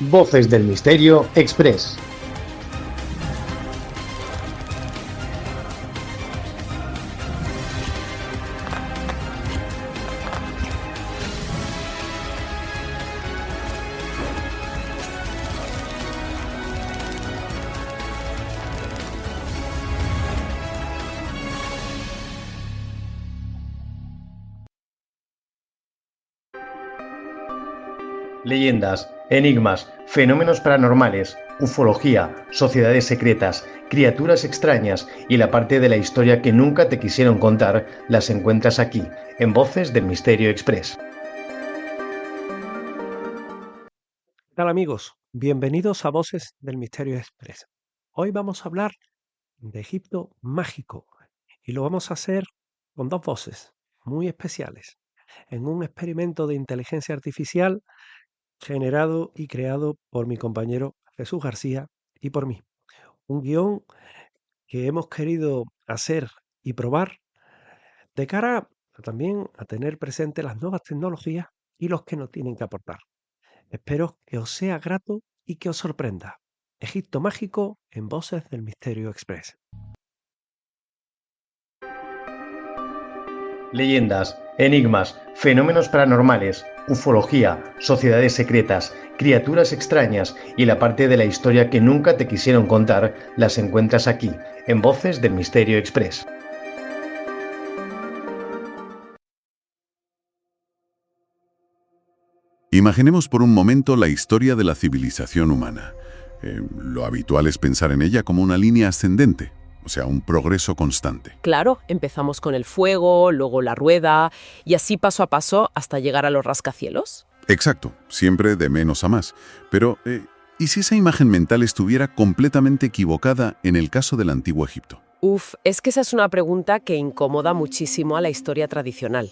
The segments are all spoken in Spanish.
Voces del Misterio Express. Leyendas, enigmas, fenómenos paranormales, ufología, sociedades secretas, criaturas extrañas y la parte de la historia que nunca te quisieron contar las encuentras aquí, en Voces del Misterio Express. ¿Qué tal, amigos? Bienvenidos a Voces del Misterio Express. Hoy vamos a hablar de Egipto mágico y lo vamos a hacer con dos voces muy especiales en un experimento de inteligencia artificial generado y creado por mi compañero Jesús García y por mí. Un guión que hemos querido hacer y probar de cara también a tener presente las nuevas tecnologías y los que nos tienen que aportar. Espero que os sea grato y que os sorprenda. Egipto mágico en Voces del Misterio Express. Leyendas, enigmas, fenómenos paranormales, ufología, sociedades secretas, criaturas extrañas y la parte de la historia que nunca te quisieron contar las encuentras aquí, en Voces del Misterio Express. Imaginemos por un momento la historia de la civilización humana. Lo habitual es pensar en ella como una línea ascendente, o sea, un progreso constante. Claro, empezamos con el fuego, luego la rueda, y así paso a paso hasta llegar a los rascacielos. Exacto, siempre de menos a más. Pero, ¿y si esa imagen mental estuviera completamente equivocada en el caso del Antiguo Egipto? Es que esa es una pregunta que incomoda muchísimo a la historia tradicional,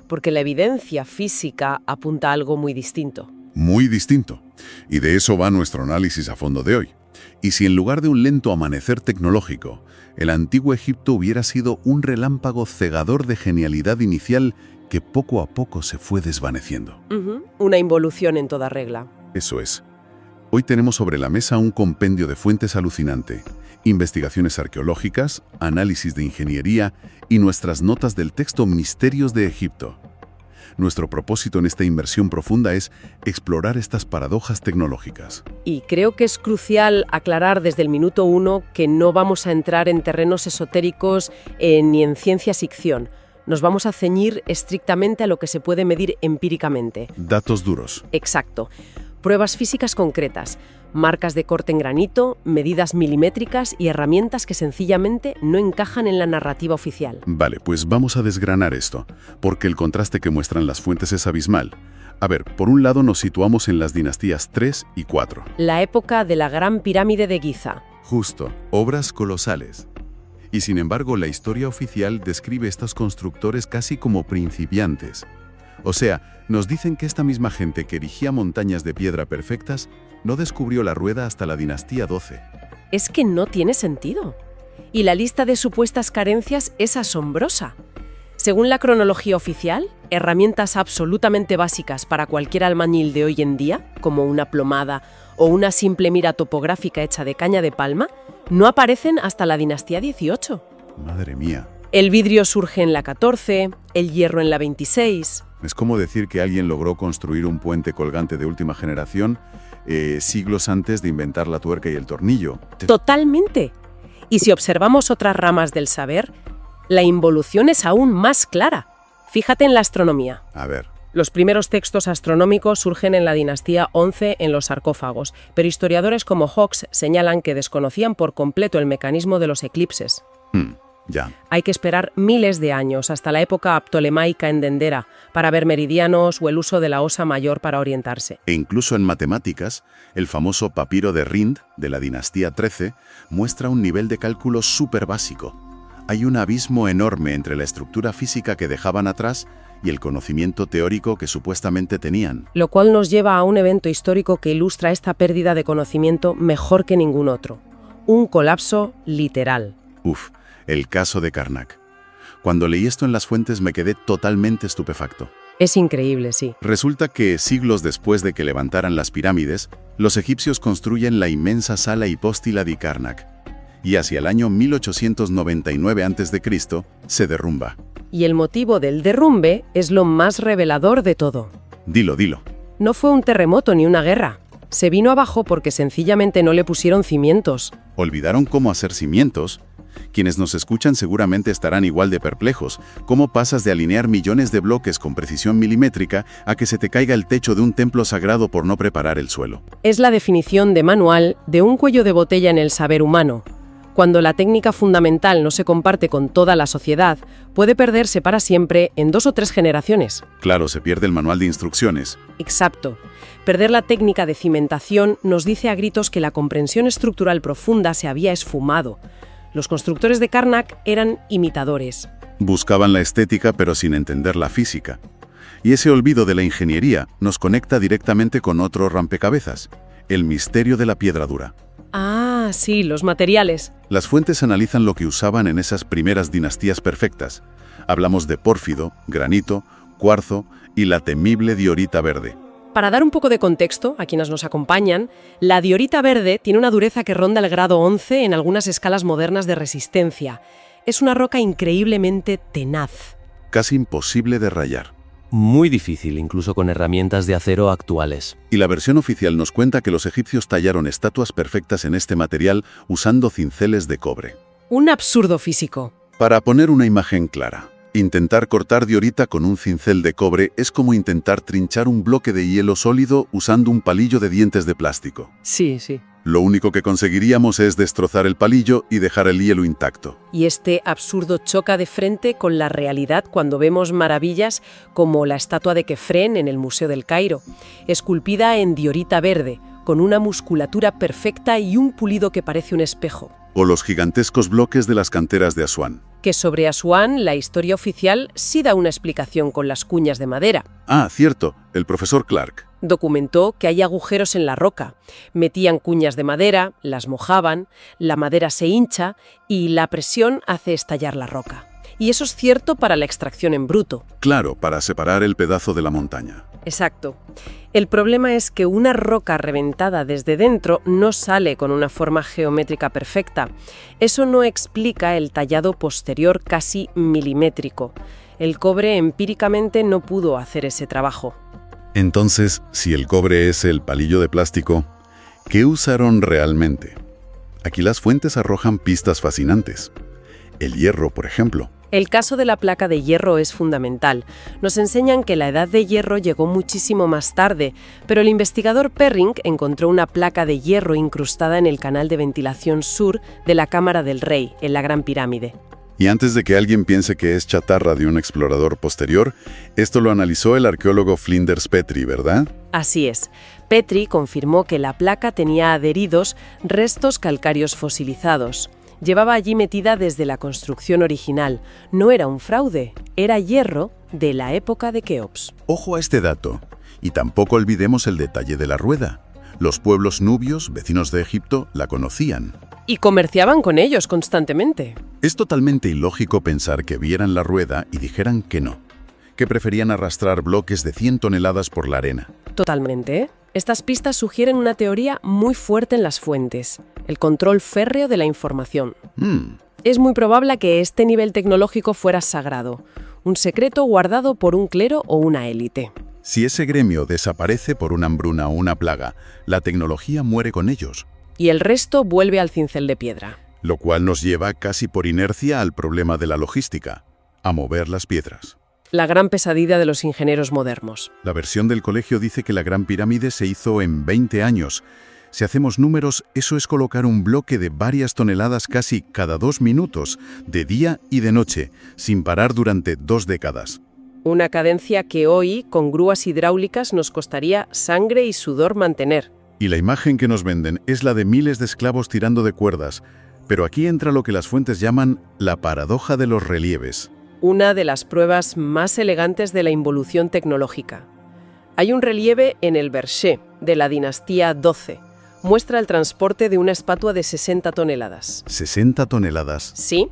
porque la evidencia física apunta a algo muy distinto. Muy distinto. Y de eso va nuestro análisis a fondo de hoy. Y si en lugar de un lento amanecer tecnológico, el Antiguo Egipto hubiera sido un relámpago cegador de genialidad inicial que poco a poco se fue desvaneciendo. Una involución en toda regla. Eso es. Hoy tenemos sobre la mesa un compendio de fuentes alucinante, investigaciones arqueológicas, análisis de ingeniería y nuestras notas del texto Misterios de Egipto. Nuestro propósito en esta inmersión profunda es explorar estas paradojas tecnológicas. Y creo que es crucial aclarar desde el minuto 1 que no vamos a entrar en terrenos esotéricos ni en ciencia ficción. Nos vamos a ceñir estrictamente a lo que se puede medir empíricamente. Datos duros. Exacto. Pruebas físicas concretas, marcas de corte en granito, medidas milimétricas y herramientas que sencillamente no encajan en la narrativa oficial. Vale, pues vamos a desgranar esto, porque el contraste que muestran las fuentes es abismal. A ver, por un lado nos situamos en las dinastías 3 y 4. La época de la Gran Pirámide de Giza. Justo, obras colosales. Y sin embargo, la historia oficial describe a estos constructores casi como principiantes. O sea, nos dicen que esta misma gente que erigía montañas de piedra perfectas no descubrió la rueda hasta la dinastía 12. Es que no tiene sentido. Y la lista de supuestas carencias es asombrosa. Según la cronología oficial, herramientas absolutamente básicas para cualquier albañil de hoy en día, como una plomada o una simple mira topográfica hecha de caña de palma, no aparecen hasta la dinastía 18. Madre mía. El vidrio surge en la 14, el hierro en la 26... Es como decir que alguien logró construir un puente colgante de última generación siglos antes de inventar la tuerca y el tornillo. Totalmente. Y si observamos otras ramas del saber, la involución es aún más clara. Fíjate en la astronomía. A ver. Los primeros textos astronómicos surgen en la dinastía 11 en los sarcófagos, pero historiadores como Hawks señalan que desconocían por completo el mecanismo de los eclipses. Ya. Hay que esperar miles de años, hasta la época ptolemaica en Dendera, para ver meridianos o el uso de la Osa Mayor para orientarse. E incluso en matemáticas, el famoso papiro de Rind, de la dinastía 13, muestra un nivel de cálculo súper básico. Hay un abismo enorme entre la estructura física que dejaban atrás y el conocimiento teórico que supuestamente tenían. Lo cual nos lleva a un evento histórico que ilustra esta pérdida de conocimiento mejor que ningún otro. Un colapso literal. El caso de Karnak. Cuando leí esto en las fuentes me quedé totalmente estupefacto. Es increíble, sí. Resulta que siglos después de que levantaran las pirámides, los egipcios construyen la inmensa sala hipóstila de Karnak. Y hacia el año 1899 a.C. se derrumba. Y el motivo del derrumbe es lo más revelador de todo. Dilo. No fue un terremoto ni una guerra. Se vino abajo porque sencillamente no le pusieron cimientos. ¿Olvidaron cómo hacer cimientos? Quienes nos escuchan seguramente estarán igual de perplejos. ¿Cómo pasas de alinear millones de bloques con precisión milimétrica a que se te caiga el techo de un templo sagrado por no preparar el suelo? Es la definición de manual de un cuello de botella en el saber humano. Cuando la técnica fundamental no se comparte con toda la sociedad, puede perderse para siempre en 2 o 3 generaciones. Claro, se pierde el manual de instrucciones. Exacto. Perder la técnica de cimentación nos dice a gritos que la comprensión estructural profunda se había esfumado. Los constructores de Karnak eran imitadores. Buscaban la estética pero sin entender la física. Y ese olvido de la ingeniería nos conecta directamente con otro rompecabezas, el misterio de la piedra dura. Ah, sí, los materiales. Las fuentes analizan lo que usaban en esas primeras dinastías perfectas. Hablamos de pórfido, granito, cuarzo y la temible diorita verde. Para dar un poco de contexto a quienes nos acompañan, la diorita verde tiene una dureza que ronda el grado 11 en algunas escalas modernas de resistencia. Es una roca increíblemente tenaz. Casi imposible de rayar. Muy difícil, incluso con herramientas de acero actuales. Y la versión oficial nos cuenta que los egipcios tallaron estatuas perfectas en este material usando cinceles de cobre. Un absurdo físico. Para poner una imagen clara, intentar cortar diorita con un cincel de cobre es como intentar trinchar un bloque de hielo sólido usando un palillo de dientes de plástico. Sí. Lo único que conseguiríamos es destrozar el palillo y dejar el hielo intacto. Y este absurdo choca de frente con la realidad cuando vemos maravillas como la estatua de Kefren en el Museo del Cairo, esculpida en diorita verde, con una musculatura perfecta y un pulido que parece un espejo. O los gigantescos bloques de las canteras de Asuán. Que sobre Asuán, la historia oficial sí da una explicación con las cuñas de madera. Ah, cierto, el profesor Clark. Documentó que hay agujeros en la roca. Metían cuñas de madera, las mojaban, la madera se hincha y la presión hace estallar la roca. Y eso es cierto para la extracción en bruto. Claro, para separar el pedazo de la montaña. Exacto. El problema es que una roca reventada desde dentro no sale con una forma geométrica perfecta. Eso no explica el tallado posterior casi milimétrico. El cobre empíricamente no pudo hacer ese trabajo. Entonces, si el cobre es el palillo de plástico, ¿qué usaron realmente? Aquí las fuentes arrojan pistas fascinantes. El hierro, por ejemplo. El caso de la placa de hierro es fundamental. Nos enseñan que la edad de hierro llegó muchísimo más tarde, pero el investigador Perring encontró una placa de hierro incrustada en el canal de ventilación sur de la Cámara del Rey, en la Gran Pirámide. Y antes de que alguien piense que es chatarra de un explorador posterior, esto lo analizó el arqueólogo Flinders Petrie, ¿verdad? Así es. Petrie confirmó que la placa tenía adheridos restos calcáreos fosilizados. Llevaba allí metida desde la construcción original. No era un fraude, era hierro de la época de Keops. Ojo a este dato. Y tampoco olvidemos el detalle de la rueda. Los pueblos nubios, vecinos de Egipto, la conocían. Y comerciaban con ellos constantemente. Es totalmente ilógico pensar que vieran la rueda y dijeran que no, que preferían arrastrar bloques de 100 toneladas por la arena. Totalmente. Estas pistas sugieren una teoría muy fuerte en las fuentes, el control férreo de la información. Es muy probable que este nivel tecnológico fuera sagrado, un secreto guardado por un clero o una élite. Si ese gremio desaparece por una hambruna o una plaga, la tecnología muere con ellos. Y el resto vuelve al cincel de piedra. Lo cual nos lleva casi por inercia al problema de la logística, a mover las piedras. La gran pesadilla de los ingenieros modernos. La versión del colegio dice que la Gran Pirámide se hizo en 20 años. Si hacemos números, eso es colocar un bloque de varias toneladas casi cada 2 minutos, de día y de noche, sin parar durante 2 décadas. Una cadencia que hoy, con grúas hidráulicas, nos costaría sangre y sudor mantener. Y la imagen que nos venden es la de miles de esclavos tirando de cuerdas. Pero aquí entra lo que las fuentes llaman la paradoja de los relieves. Una de las pruebas más elegantes de la involución tecnológica. Hay un relieve en el Berché, de la dinastía 12. Muestra el transporte de una estatua de 60 toneladas. ¿60 toneladas? Sí.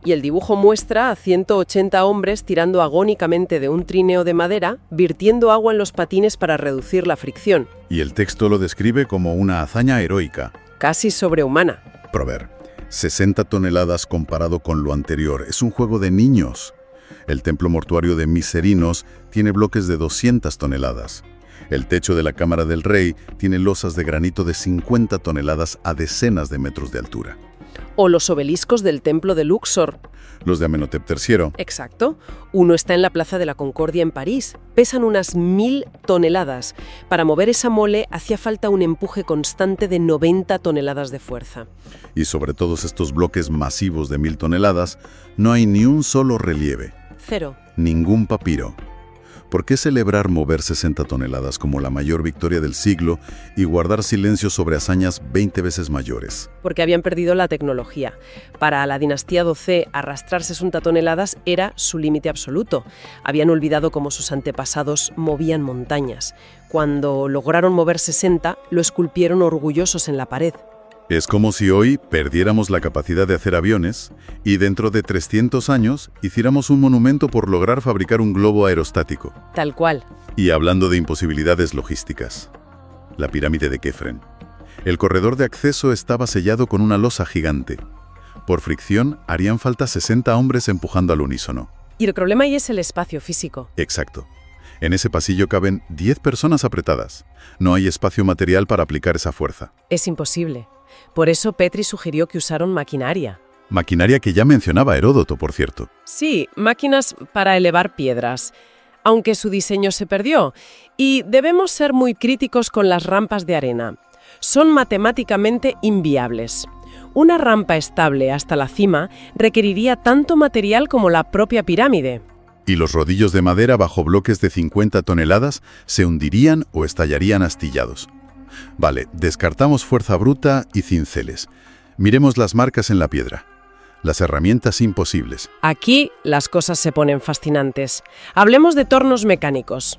Y el dibujo muestra a 180 hombres tirando agónicamente de un trineo de madera, virtiendo agua en los patines para reducir la fricción. Y el texto lo describe como una hazaña heroica. Casi sobrehumana. Prover, 60 toneladas comparado con lo anterior. Es un juego de niños. El templo mortuario de Miserinos tiene bloques de 200 toneladas. El techo de la Cámara del Rey tiene losas de granito de 50 toneladas a decenas de metros de altura. O los obeliscos del templo de Luxor. Los de Amenhotep III. Exacto. Uno está en la Plaza de la Concordia en París. Pesan unas 1000 toneladas. Para mover esa mole hacía falta un empuje constante de 90 toneladas de fuerza. Y sobre todos estos bloques masivos de 1000 toneladas, no hay ni un solo relieve. Cero. Ningún papiro. ¿Por qué celebrar mover 60 toneladas como la mayor victoria del siglo y guardar silencio sobre hazañas 20 veces mayores? Porque habían perdido la tecnología. Para la dinastía Docé, arrastrar 60 toneladas era su límite absoluto. Habían olvidado cómo sus antepasados movían montañas. Cuando lograron mover 60, lo esculpieron orgullosos en la pared. Es como si hoy perdiéramos la capacidad de hacer aviones y dentro de 300 años hiciéramos un monumento por lograr fabricar un globo aerostático. Tal cual. Y hablando de imposibilidades logísticas, la pirámide de Kefren. El corredor de acceso estaba sellado con una losa gigante. Por fricción, harían falta 60 hombres empujando al unísono. Y el problema ahí es el espacio físico. Exacto. En ese pasillo caben 10 personas apretadas. No hay espacio material para aplicar esa fuerza. Es imposible. Por eso Petri sugirió que usaron maquinaria. Maquinaria que ya mencionaba Heródoto, por cierto. Sí, máquinas para elevar piedras, aunque su diseño se perdió. Y debemos ser muy críticos con las rampas de arena. Son matemáticamente inviables. Una rampa estable hasta la cima requeriría tanto material como la propia pirámide. Y los rodillos de madera bajo bloques de 50 toneladas se hundirían o estallarían astillados. Vale, descartamos fuerza bruta y cinceles. Miremos las marcas en la piedra. Las herramientas imposibles. Aquí las cosas se ponen fascinantes. Hablemos de tornos mecánicos.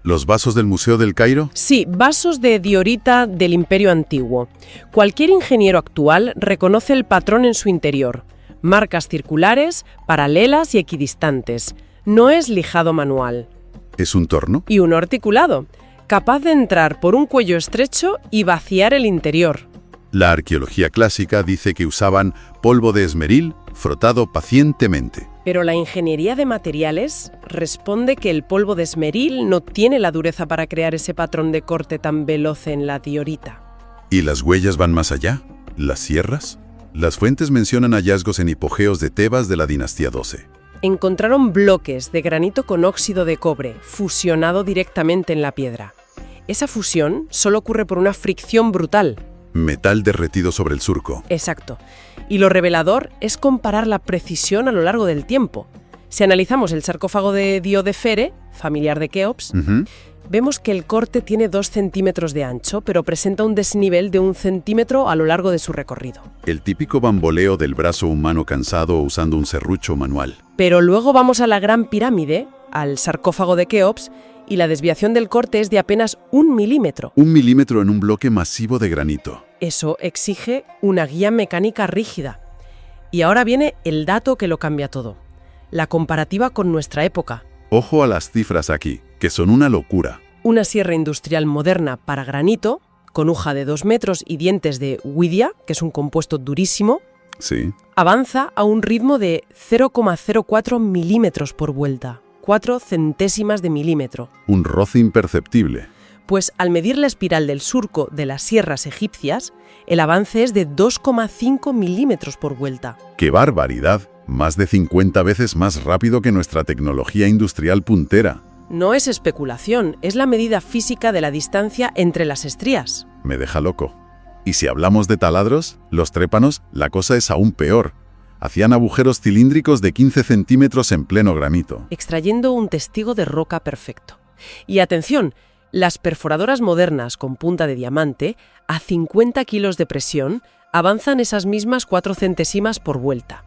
¿Los vasos del Museo del Cairo? Sí, vasos de diorita del Imperio Antiguo. Cualquier ingeniero actual reconoce el patrón en su interior. Marcas circulares, paralelas y equidistantes. No es lijado manual. ¿Es un torno? Y uno articulado, capaz de entrar por un cuello estrecho y vaciar el interior. La arqueología clásica dice que usaban polvo de esmeril frotado pacientemente. Pero la ingeniería de materiales responde que el polvo de esmeril no tiene la dureza para crear ese patrón de corte tan veloz en la diorita. ¿Y las huellas van más allá? ¿Las sierras? Las fuentes mencionan hallazgos en hipogeos de Tebas de la dinastía 12. Encontraron bloques de granito con óxido de cobre, fusionado directamente en la piedra. Esa fusión solo ocurre por una fricción brutal. Metal derretido sobre el surco. Exacto. Y lo revelador es comparar la precisión a lo largo del tiempo. Si analizamos el sarcófago de Dio de Fere, familiar de Keops, vemos que el corte tiene 2 centímetros de ancho, pero presenta un desnivel de 1 centímetro a lo largo de su recorrido. El típico bamboleo del brazo humano cansado usando un serrucho manual. Pero luego vamos a la Gran Pirámide, al sarcófago de Keops, y la desviación del corte es de apenas 1 milímetro. 1 milímetro en un bloque masivo de granito. Eso exige una guía mecánica rígida. Y ahora viene el dato que lo cambia todo. La comparativa con nuestra época. Ojo a las cifras aquí, que son una locura. Una sierra industrial moderna para granito, con hoja de 2 metros y dientes de huidia, que es un compuesto durísimo, Sí. avanza a un ritmo de 0,04 milímetros por vuelta. 4 centésimas de milímetro. Un roce imperceptible. Pues al medir la espiral del surco de las sierras egipcias, el avance es de 2,5 milímetros por vuelta. ¡Qué barbaridad! Más de 50 veces más rápido que nuestra tecnología industrial puntera. No es especulación, es la medida física de la distancia entre las estrías. Me deja loco. Y si hablamos de taladros, los trépanos, la cosa es aún peor. Hacían agujeros cilíndricos de 15 centímetros en pleno granito. Extrayendo un testigo de roca perfecto. Y atención, las perforadoras modernas con punta de diamante, a 50 kilos de presión, avanzan esas mismas 4 centésimas por vuelta.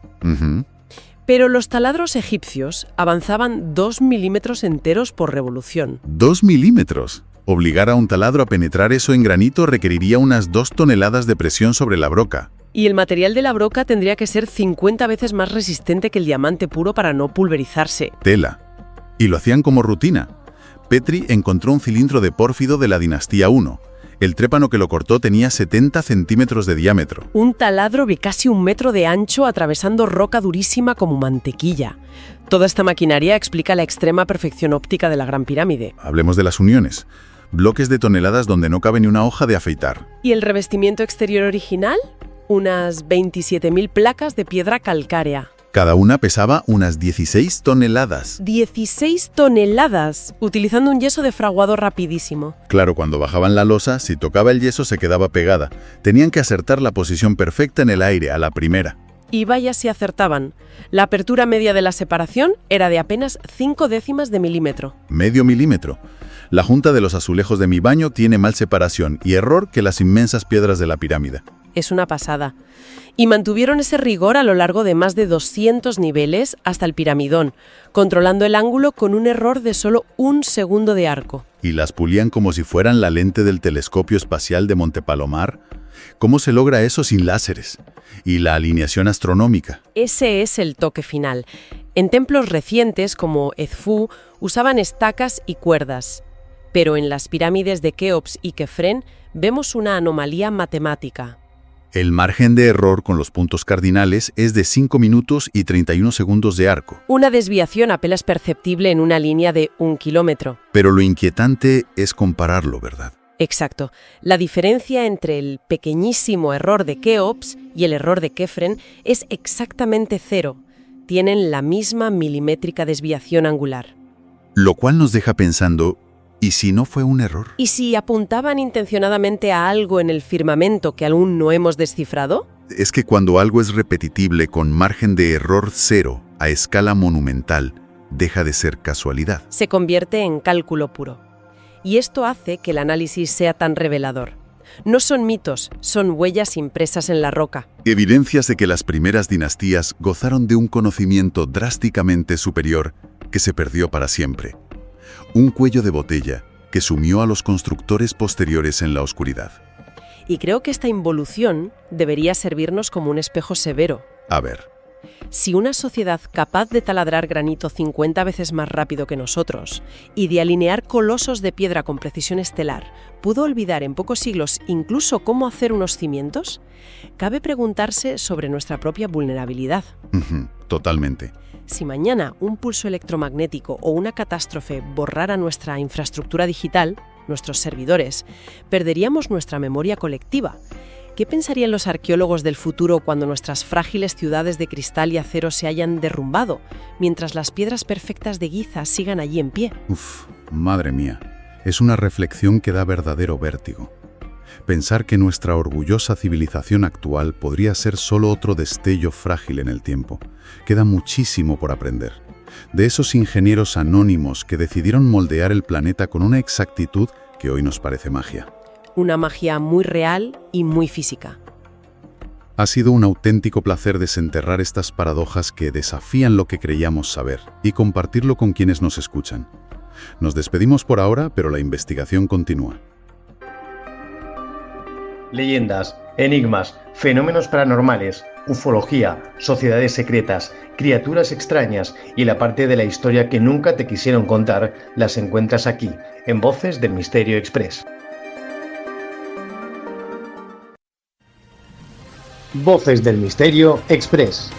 Pero los taladros egipcios avanzaban 2 milímetros enteros por revolución. 2 milímetros. Obligar a un taladro a penetrar eso en granito requeriría unas 2 toneladas de presión sobre la broca. Y el material de la broca tendría que ser 50 veces más resistente que el diamante puro para no pulverizarse. Tela. Y lo hacían como rutina. Petri encontró un cilindro de pórfido de la dinastía I. El trépano que lo cortó tenía 70 centímetros de diámetro. Un taladro de casi 1 metro de ancho atravesando roca durísima como mantequilla. Toda esta maquinaria explica la extrema perfección óptica de la Gran Pirámide. Hablemos de las uniones. Bloques de toneladas donde no cabe ni una hoja de afeitar. ¿Y el revestimiento exterior original? Unas 27.000 placas de piedra calcárea. Cada una pesaba unas 16 toneladas. 16 toneladas, utilizando un yeso de fraguado rapidísimo. Claro, cuando bajaban la losa, si tocaba el yeso se quedaba pegada. Tenían que acertar la posición perfecta en el aire, a la primera. Y vaya si acertaban. La apertura media de la separación era de apenas 5 décimas de milímetro. Medio milímetro. La junta de los azulejos de mi baño tiene más separación y error que las inmensas piedras de la pirámide. Es una pasada. Y mantuvieron ese rigor a lo largo de más de 200 niveles hasta el piramidón, controlando el ángulo con un error de solo 1 segundo de arco. Y las pulían como si fueran la lente del telescopio espacial de Monte Palomar. ¿Cómo se logra eso sin láseres? Y la alineación astronómica. Ese es el toque final. En templos recientes como Edfú usaban estacas y cuerdas. Pero en las pirámides de Keops y Kefren vemos una anomalía matemática. El margen de error con los puntos cardinales es de 5 minutos y 31 segundos de arco. Una desviación apenas perceptible en una línea de 1 kilómetro. Pero lo inquietante es compararlo, ¿verdad? Exacto. La diferencia entre el pequeñísimo error de Keops y el error de Kefren es exactamente 0. Tienen la misma milimétrica desviación angular. Lo cual nos deja pensando, ¿y si no fue un error? ¿Y si apuntaban intencionadamente a algo en el firmamento que aún no hemos descifrado? Es que cuando algo es repetible con margen de error 0 a escala monumental, deja de ser casualidad. Se convierte en cálculo puro. Y esto hace que el análisis sea tan revelador. No son mitos, son huellas impresas en la roca. Evidencias de que las primeras dinastías gozaron de un conocimiento drásticamente superior que se perdió para siempre. Un cuello de botella que sumió a los constructores posteriores en la oscuridad. Y creo que esta involución debería servirnos como un espejo severo. A ver. Si una sociedad capaz de taladrar granito 50 veces más rápido que nosotros y de alinear colosos de piedra con precisión estelar pudo olvidar en pocos siglos incluso cómo hacer unos cimientos, cabe preguntarse sobre nuestra propia vulnerabilidad. Totalmente. Si mañana un pulso electromagnético o una catástrofe borrara nuestra infraestructura digital, nuestros servidores, perderíamos nuestra memoria colectiva. ¿Qué pensarían los arqueólogos del futuro cuando nuestras frágiles ciudades de cristal y acero se hayan derrumbado, mientras las piedras perfectas de Giza sigan allí en pie? Madre mía, es una reflexión que da verdadero vértigo. Pensar que nuestra orgullosa civilización actual podría ser solo otro destello frágil en el tiempo. Queda muchísimo por aprender. De esos ingenieros anónimos que decidieron moldear el planeta con una exactitud que hoy nos parece magia. Una magia muy real y muy física. Ha sido un auténtico placer desenterrar estas paradojas que desafían lo que creíamos saber y compartirlo con quienes nos escuchan. Nos despedimos por ahora, pero la investigación continúa. Leyendas, enigmas, fenómenos paranormales, ufología, sociedades secretas, criaturas extrañas y la parte de la historia que nunca te quisieron contar las encuentras aquí, en Voces del Misterio Express. Voces del Misterio Express.